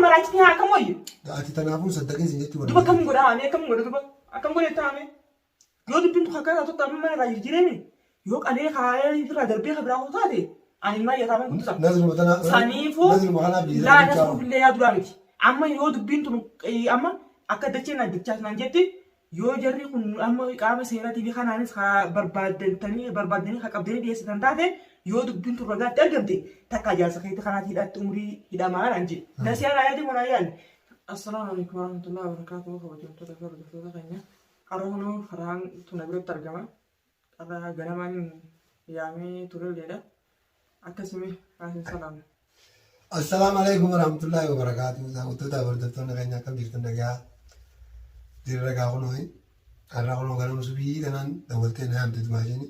maraachiti haa kam wayyu. Ati tanaafuu saddaqin si jechuudha. Duba kam godha ani kam godha duba akkam godhe taame. Yoo dubbiin tu akka taatu taame mana irraa jirjireemi. Yoo qalee kaayee irraa darbee kan biraa taate ani maa yaataman kutusa. Nazruma tana. Saniifuu laa nasruuf illee yaa duraa miti. Amma yoo dubbiin tu amma akka dachee na dachaas naan jetti yoo jarri kun amma qaama seeraatii fi kanaanis barbaaddanii qabdanii dhiyeessitan taate yoo dubbiin tu ragaatti argamte takka ijaarsa keetti kanaatti hidhatti umurii hidhamaa naan jedhe. Nasiyaan ayaati kun ayyaan. Assalaamu alaikum warahmatullahi wabarakatuh. Kabajamtoota fi hordoftoota keenya. Har'a kunoo karaan tuna biratti argama. Karraa ganamaan yaamee turelleedha. Akkasuma haasin salaamu. Assalamu alaikum warahmatullahi wabarakatuh. Daawwattoota fi hordoftoonni keenya akkam jirtan nagaa. Dirra gaafnooyi. Har'a kunoo ganama subii kanaan daawwattee na yaamte tumaashini.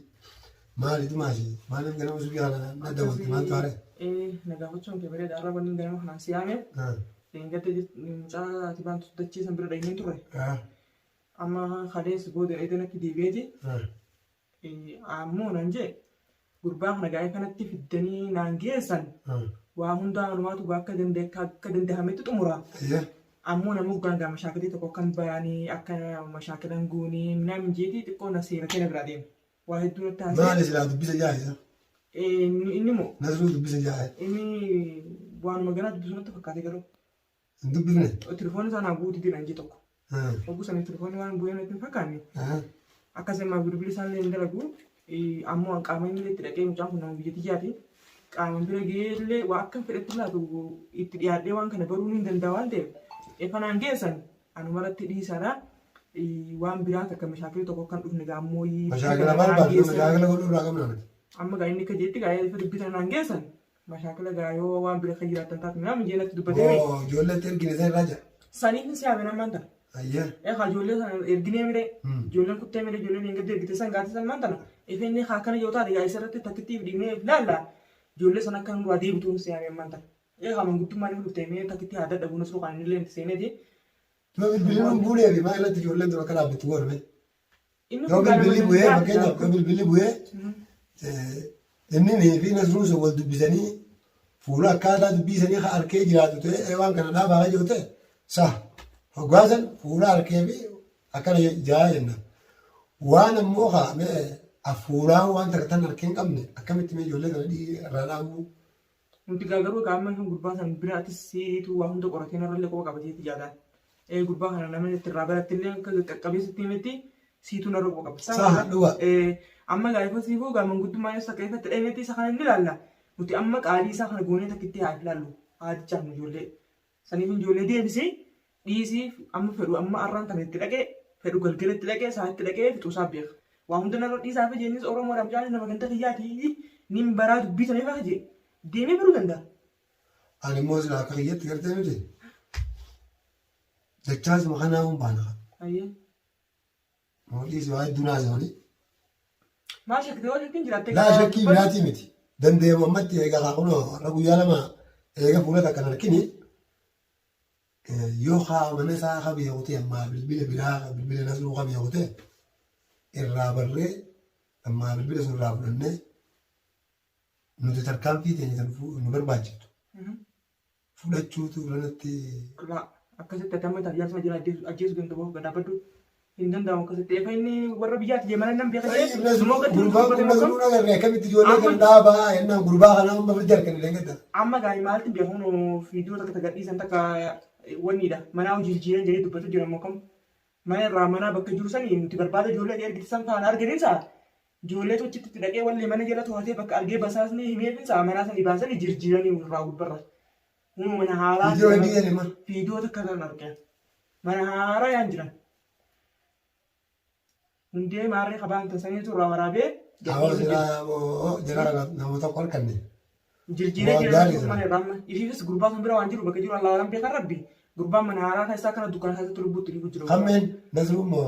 Maalitu maashii? Maaliif ganama subii kanaan na daawwatte maaltu haare? Na gaafachuun kee bareeda. Har'a wanni ganama kanaan si yaame. Leengatte mucaa ati baantu dachiisan bira dhahineen turre. Amma kalees booda eedan akka deebi'eeti. Ammoo nan jee gurbaa kana gaa'ee kanatti fiddanii naan geessan. Waa hundaa walumaatu akka danda'ametti xumura. Ammoo namni gurguraan mashaakilii tokko kan bayanii akka mashaakilan guunii namni jeetii xiqqoo na seera kenna biraa deema. Waa hedduu natti haasa'e. Maali silaa dubbisa jaa'isa? Inni moo? Nasruu dubbisa jaa'e. Inni waanuma ganaa dubbisu natti fakkaate garuu. Hin dubbifne? Telefoonni isaa naa guutii dhaan jee tokko. Oguu sanii telefoonni waan bu'ee natti hin fakkaanne. Akkasuma bilbilli isaallee hin dalagu. Ammoo qaama inni itti dhaqee mucaan kun nama biyya tiyyaati. Qaama bira geellee waa akka fedhetti laatu itti dhiyaadhee waan kana baruu ni danda'a waan ta'eef. Efanaan geessan anumarratti dhiisaadha. Waan biraa akka mashaakilii tokko kan dhufne gaammoo mashaakila maal baatu mashaakila godhuu irraa qabna miti. Amma gaa inni akka jeetti gaa ifa dubbisan naan geessan mashaakila gaa yoo waan bira kan jiraatan taate nama jeenatti dubbatee. Ijoolleetti ergine isa irraa jira. Saniif si yaame namaan tana. Ayyee. Eegaa ijoollee sana erginee mire ijoolleen kuttee mire ijoolleen hin gadde ergite san gaati san maan tana. Ifa inni akkana yoo taate gaa isarratti takkittiif dhiibnee ilaalla. Ijoollee sana akka nurraa deebituun si yaame maan tana. Eegaa manguddummaan inni dhuftee mee takkitti haa dadhabuun osoo kan inni illee seeneeti. Bilbiluun buunee fi maal irratti ijoolleen tura akka dhaabbattu godhame. Yoo bilbilli bu'ee fakkeenyaaf yoo bilbilli bu'ee inni fi nasruun sun wal dubbisanii fuula akkaataa dubbisanii harkee jiraatu ta'e waan kana dhaabaa yoo ta'e saa hoggaasan fuula harkee fi akkana jaa jenna. Waan ammoo haamee afuuraan waan takka tan harkee hin qabne akkamitti mee ijoollee kana irraa dhaabuu. Nuti garuu qaama kan gurbaa san biraatis siituu waa hunda qoratee narrallee qofa qabatee ijaadhaan. Gurbaa kana namni itti irraa baratti illee akka qaqqabeessitti himetti siituu narra qofa qaba. Saa dhuga. Amma gaafa siifuu gaa manguddummaan isa akka ifatti dhahimetti isa kana inni ilaalla. Nuti amma qaalii isaa kana goonee takkitti haa ilaallu. Haadichaan ijoollee. Saniif ijoollee deebisee dhiisii amma fedhu amma arraan kana itti dhaqee fedhu galgala itti dhaqee isaa itti dhaqee fixuusaa beeka. Waa hunda narra dhiisaa fi jeennis Oromoodhaaf jaalli nama ganda kiyyaati ni baraa dubbisan eegaa jee deemee baruu danda'a. Ani immoo silaa akka kiyyatti gartee miti. Dachaas makanaa hun baana. Ayyee. Mootii si waa hedduu naasifani. Maal shakkii yoo shakkiin jiraattee. Laa shakkii biraatii miti. Dandeemu ammatti eegaa haa kunoo har'a guyyaa lama eega fuula takkan harkini. Yoo haa mana isaa haa beekutee ammaa bilbila biraa bilbila nasruu haa beekutee irraa barree ammaa bilbila sun irraa fudhannee nuti tarkaanfii teenya nu barbaachisu. Fudhachuutu irratti. Akkasitti atamma tajaajila jira ajjeesu danda'u gadaabaddu hin danda'amu akkasitti eefa inni warra biyyaatti deemanii nam beekan gurbaan kun nasruun agarree akkamitti ijoollee kan dhaabaa yennaan gurbaa kanaa amma firdi harkan illee gadda. Amma gaa'ii maalti beekamu fiidiyoo takka gadhiisan takka wanniidha manaa hojii jijjiiran jedhee dubbatu jira immoo kam mana irraa manaa bakka jiru sanii nuti barbaada ijoollee ergitisan faana arganinsa ijoollee tochitti dhaqee wallee mana jala to'atee bakka argee basaasni himeefinsa manaa sanii baasanii jijjiiranii irraa gubbarra. Mana haaraa fiidiyoo takka kan argan mana haaraa yaan jiran hundee maarree qabaan tasaniitu irraa waraabee jira namoota qorqanne jirjiiree jiran mana irraa ifiifis gurbaa sun bira waan jiru bakka jiru allaa waan beekan rabbi gurbaan mana haaraa keessaa kana dukkana keessatti lubbuutti dhiibu jiru. Hammeen nasruun moo?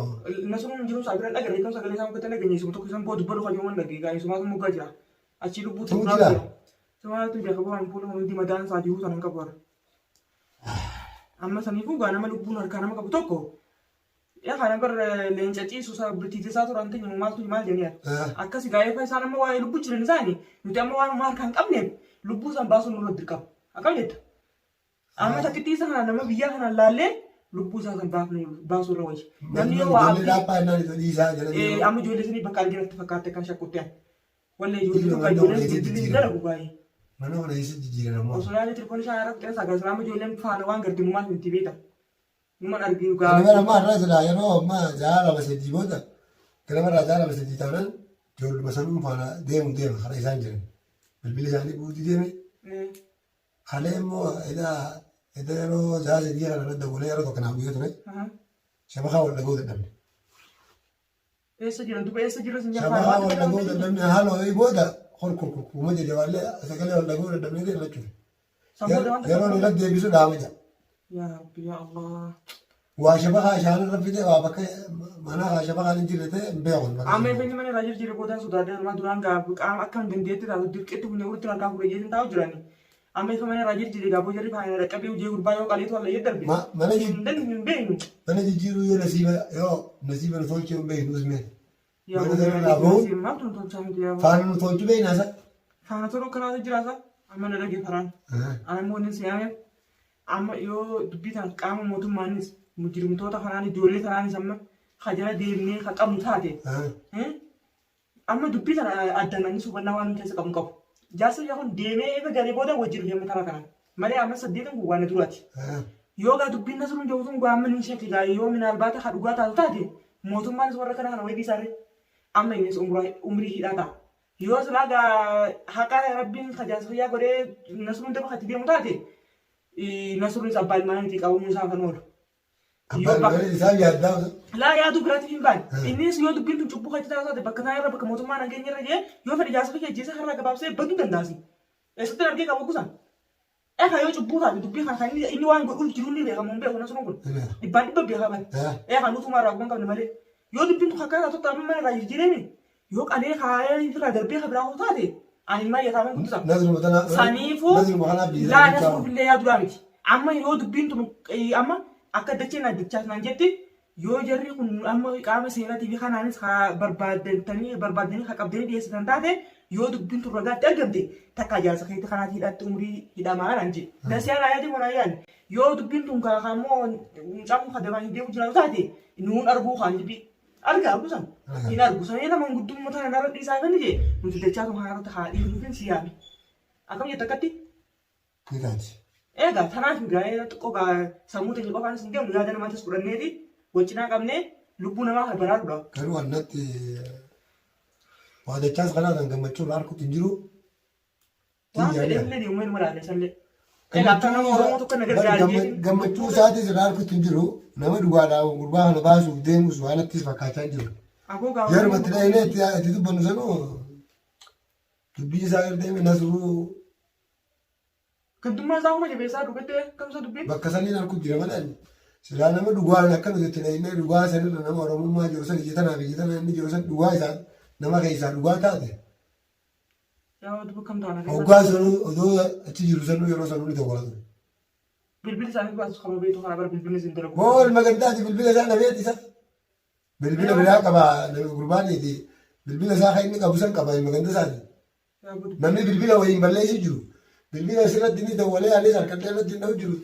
Nasruun jiru isaa bira dhagaree kan sagalee isaa mukkatti dhageenyeessu tokko isaan booda dubbadhu kan yoomuu dhagee gaa'ee sumaatu muggaa jira achii lubbuutti jira. Sumaatu beekamu waan fuula hundi madaan isaa jiru sanan qabu warra. Amma saniifuu gaa nama lubbuun harkaa nama qabu tokko yaa kana bar leenca ciisu isaa birtiitisaa turan ta'e maaltu maal jennee akkasi gaa'ee fa isaan amma waa'ee lubbuu jiran isaanii nuti amma waan harkaa hin qabneef lubbuu isaan baasuun nurra dirqama akkam jetta. Amma takkitti isa kana nama biyya kana laallee lubbuu isaa kan baasuu irra wayyi. Namni yoo waa amma ijoollee sanii bakka arginatti fakkaatte kan shakkuutti wallee ijoollee kan ijoollee dalagu baay'ee. Mana mana isa jijjiirama. Osoo yaadni tirfoon isaa irratti qeessa agarsiisa amma ijoolleen faana waan garti mummaan itti beekta. Mummaan arginu gaa. Kana nama irraa jira yeroo ammaa jaala baseetii booda kana irraa jaala baseetii taanaan ijoolluma sanuu faana deema karaa isaan jiran. Bilbilli isaanii guutii deeme. Halee immoo edda yeroo jaala jedhee kana irra dabalee yeroo tokko naaf guyyaa ture. Shabakaa wal dhagoo dadhabne. Eessa jiran duba eessa jiran sin shabakaa wal dhagoo dadhabne haala booda kuma jedhe wallee sagalee wal dhagoo dadhabnee ta'e lachuudha. Yeroo inni irratti deebisu dhaama jira. Yaa Rabbi yaa Allah. Waa shabakaa ishaan irra fide waa bakka mana haa shabakaan hin jirre ta'e hin beekun. Amma ifeenyi mana irraa jirre booda sodaatee armaa duraan qaama akka hin dandeetti taatu dirqeetti humna walitti harkaa fuudhee jeesin taa'u jirani. Amma ifa mana irraa jirre gaaboo jarri faayina dhaqqabee hojii gurbaa yoo qaleetu wallee darbe. Mana jijjiiruu yoo nasiiba nu tolchee hin beeknu usmee. Faana nu tolchuu beeknaasa. Faana toluu kanaatu jiraasa. Amma na dhagee faraan. Amma inni siyaame amma yoo dubbii tan qaama mootummaanis mujrimtoota kanaan ijoollee kanaanis amma hajara deemnee kan qabnu taate. Amma dubbii tan addananii hubannaa waan keessa qabu qabu. Jaarsa yaa kun deemee eega garee booda wajjin deemee taraa kanaan. Malee amma saddeetan kun waan duraati. Yoo gaa dubbiin nasuun jawwatuun gaamma ni sheekti gaa yoo minaan baata hadhugaa taatu taate mootummaanis warra kana kana wayii isaaree amma innis umrii hidhaa ta'a. Yoo silaa gaa haqaa rabbiin tajaajila fayyaa godhee nasuun daba hatti deemu taate nasuunis abbaa ilmaan itti qabamuu isaa kan oolu. Laa yaadu biraatti hin baane. Innis yoo dubbiin tun cubbuu hatti taate bakka isaa irra bakka mootummaa nageenya irra jee yoo fedhe jaarsa fayyaa jeessa har'a gabaabsee baduu dandaasi. Eessatti argee qabu kusan. Eka yoo cubbuu taate dubbii kan inni waan godhuuf jiru ni beekamu hin beeku nasuun kun. Dhibbaan dhibba beekaman. Eka nutumaa irraa guban qabne malee. Yoo dubbiin tun akka taatu amma mana irraa jirjireemi. Yoo qalee kaayee irraa darbee kan biraa taate ani immoo yaataman guddisa. Saniifuu laa nasuuf illee yaadu miti. Amma yoo dubbiin tun amma akka dacheen addachaas naan jetti yoo jarri kun amma qaama seeraatii fi kanaanis barbaadanii haa qabdanii dhiyeessitan taate yoo dubbiin tun ragaatti argamte takka jaarsa keetti kanaatti hidhatti umurii hidhamaa naan jedhe. Dasiyaan ayaati mana yaadne yoo dubbiin tun kaakammoo mucaan kadamaan hin deemu jiraatu taate nuun arguu kan jibbi argaa argusan hin argusan yoo naman guddummaa tana narra dhiisaa kan jee nuti dachaa tun kanarratti haa dhiiruufin si yaame. Akkam jetta akkatti? Egaa tanaaf gaa'ela xiqqoo sammuu ta'e qofaan isin deemu yaada namaatis fudhanneeti wajjinaa qabnee lubbuu namaa kan baraarudha. Garuu annatti waa dachaas kanaa kan gammachuu irraa harkutti hin jiru. Waan fedhe illee deemuu hin malaalle sallee. Egaa akka nama Oromoo tokko na gargaaree. Gammachuu isaatis irraa harkutti hin jiru. Nama dhugaadhaa gurbaa kana baasuuf deemus waan attis fakkaachaa jiru. Yeroo itti dhahee itti dubbannu sanuu dubbii isaa irra deeme nasruu. Kantummaa isaa kuma jabeessaa dhugattee kamsa dubbii? Bakka saniin harkutti jira malee silaa nama dhugaan akka nuti itti dhahee dhugaa sanirra nama Oromummaa jiru san ijjatanaa fi ijjatanaa inni jiru san dhugaa isaa nama keessaa dhugaa taate. Yaa dubbii kam taana? Hoggaa sanuu odoo achi jiru sanuu yeroo sanuu ni tokko laatu. Bilbilli isaanii baasu kan beektu kana bara bilbilli isin dalagu. Moo ilma gaddaati bilbila isaa dhabeeti isa. Bilbila biraa qaba gurbaaniiti. Bilbila isaa kan inni qabu san qaba ilma gadda isaati. Namni bilbila waliin balleessi jiru. Bilbila asirratti ni dawwalee anis harkadhee irratti hin jiru.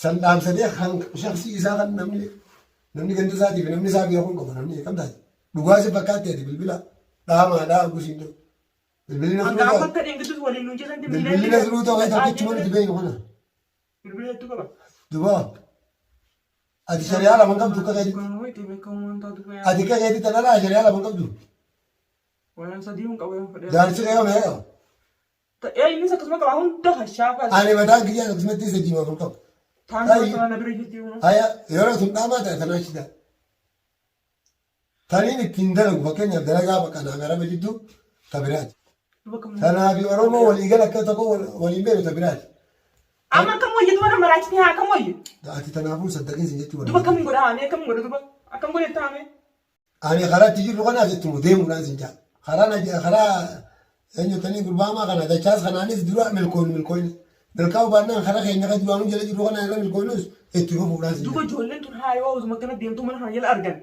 San dhaamsadee kan shaksii isaa kan namni ganda isaatiif namni isaa beekuun qabu namni kam taate. Dhugaa si fakkaatteeti bilbila dhaamaadhaa gusiin jiru. Bilbilli nasruu ta'uu tokkichuma nuti beeknu kana. Bilbila hedduu qaba. Dubaa. Ati shari'aa lama qabdu akka keetti. Ati akka keetti tanarraa shari'aa lama qabdu. Waan sadii hin qabu yoo fedhe. Jaarsi qe'oo mee qaba. Innis akkasuma qaba hunda hashaafa. Ani mataan kiyyaan akkasumatti isa jimaa kan qabu. Taanaa na bira jirti yoo. Aya yeroo sun dhaamaa ta'e tanaa shida. Taniin ittiin dalagu fakkeenyaaf dalagaa bakka naamara bajittu tabiraati. Tanaa fi Oromoo waliigala akka tokko waliin beeku tabiraati. Amma akkam wayyitu mana maraachini haa akkam wayyi. Ati tanaafuu saddaqinsi jechuudha. Duba akkam godha ani akkam godha duba akkam godha taame. Ani karaa itti jirru kana jettumu deemuudhaan sin jaa. Karaa eenyutanii gurbaamaa kana dachaas kanaanis dura milkooyne. Milkaa'u baannaan karaa keenya kan duraanuu jala jirru kana irra milkooynus itti fufuudhaan sin jaa. Duba ijoolleen tun haa yoo osuma kana deemtu mana kana jala argan.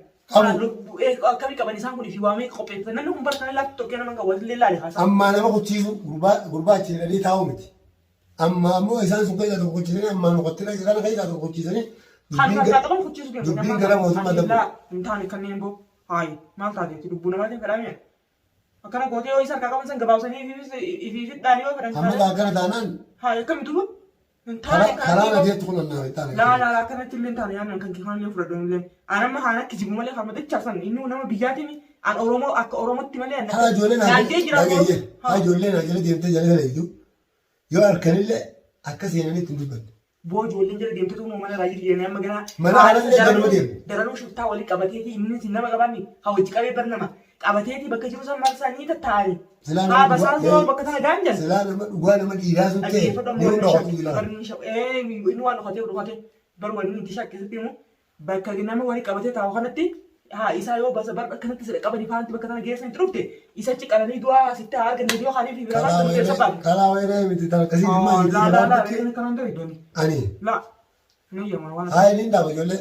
Akkamii qaban isaan kun fi waamee qopheeffatan namni kun bara kana laatti tokkee nama qabu illee laale haasaa. Ammaa nama kuchiisu gurbaa achi hidhanii taa'u miti. Amma ammoo isaan sun keessa tokko hojjetanii amma nuqottila kana keessa tokko hojjetanii. Kan isaa qaban kuchisuuf Dubbiin gara mootummaa dabala. Hin taane kanneen boo haayi maal taateetti lubbuu namaatiin fedhamee. Akkana gootee yoo isa harkaa qaban san gabaabsanii ifidhaan yoo fedhan. Amma akkana taanaan. Haayi akkamitu karaa gadeetti kun annaa taane. Laa akkanatti illee taane yaannan kan kifaan illee fudhadhu illee. Anamma haana kijibu malee harma dachaasan inni nama biyyaatiin an Oromoo akka Oromootti malee. Haa ijoollee haa ijoollee naa jala deemtee jala galeetu yoo harkanillee akka seenanitti hin dubbanne. Boo ijoolleen jala deemtee tuumuu mana raajii deemee amma ganaa. Mana haalallee galma deemu. Daranuu shuftaa walii qabateeti inni nama qabanni hawwachi qabee barnama. Qabateeti bakka jiru san marsaanii tattaa'anii. Haa basaan yoo bakka tana gaanjan. Silaa nama dhugaa nama dhiiraa sun ta'e yoo dhokatu ilaala. Inni waan dhokatee baru wanni itti shakkisitti himu bakka nama walii qabatee taa'u kanatti haa isaa yoo basa bar akkanatti sida qabanii faanti bakka tana geessan itti dhufte isa ciqalanii du'aa sitti haa arganne yoo haanii fi bira baatu keessa baatu. Karaa wayree miti tana kasii dhimma hin jiru. Laa kanaan ta'e iddoon. Ani. Laa. Ni yamma waan. Haa inni dhaaba ijoollee.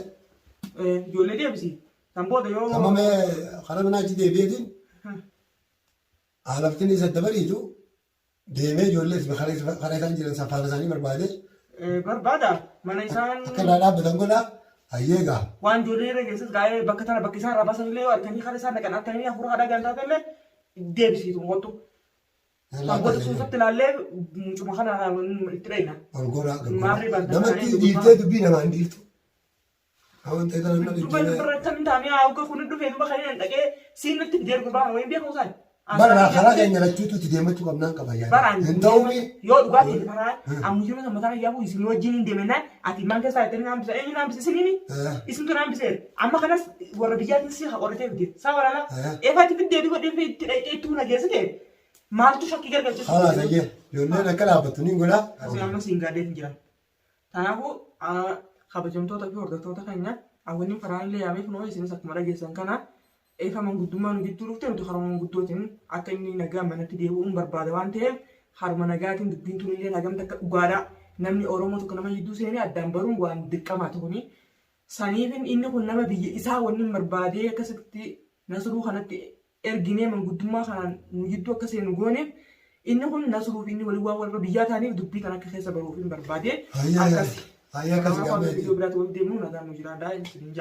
Ijoollee deebisi. Kan booda yoo. Amma mee karaa manaa achi deebi'eetiin. Alaftiin isa dabaliitu deemee ijoollee karaa isaan jiran safaara isaanii barbaade. Barbaada mana isaan. Akka dhaabbatan godhaa. Hayyeegaa. Waan ijoollee irra geessas gaa'ee bakka tana bakka isaan rabasan illee harkanii karaa isaan dhaqan harkanii hafuura haadha gantaa illee deebisiitu moottu. Sangoota suufatti ilaallee cuma kana itti dheeyna. Walgoraa gaggoraa. Namatti dhiirtee dubbii namaan dhiirtu. Hawan ta'e kana nama dhiirtee. Dubbii irratti hin taane haawuka kun dhufee duba kan hin dhaqee siin itti fidee gurbaa wayin beekamu isaan. Barraa karaa keenya lachuutu itti deemachuu qabnaan qaba yaada. Hin ta'uumi. Yoo dhugaatii karaa ammuyyuu nama mataa yaa'u isin wajjin hin deemenaan ati maan keessaa itti naambisa eenyu naambisa isiniini isintu naambisee amma kanas warra biyyaatiin si qoratee fide saa waraana eefaatti fiddee bifa dhimfe itti dhaqee itti huna geessite maaltu shakkii gargaarchisu. Haa sayyee ijoolleen akka dhaabbattu ni godhaa. Asii amma siin gaadee hin jiran. Kanaafuu kabajamtoota fi hordoftoota keenya hawwanni karaan illee yaamee kunoo isinis akkuma dhageessan kana eefa manguddummaan gidduu dhufte nuti harma manguddootiin akka inni nagaa manatti deebi'uun barbaada waan ta'eef harma nagaatiin dubbiin tun illee nagamta akka dhugaadha. Namni Oromoo tokko nama jidduu seenee addaan baruun waan dirqamaa ta'uni. Saniifin inni kun nama biyya isaa wanni barbaadee akkasitti nasruu kanatti erginee manguddummaa kanaan nu jidduu akka seenu gooneef inni kun nasruuf inni walii waan warra biyyaa ta'aniif dubbii kan akka keessa baruuf hin barbaadee. Hayyaa akkasii. Hayyaa akkasii gaafate. Biraatti waliin deemnu nagaan nu jiraadhaa hin jaa.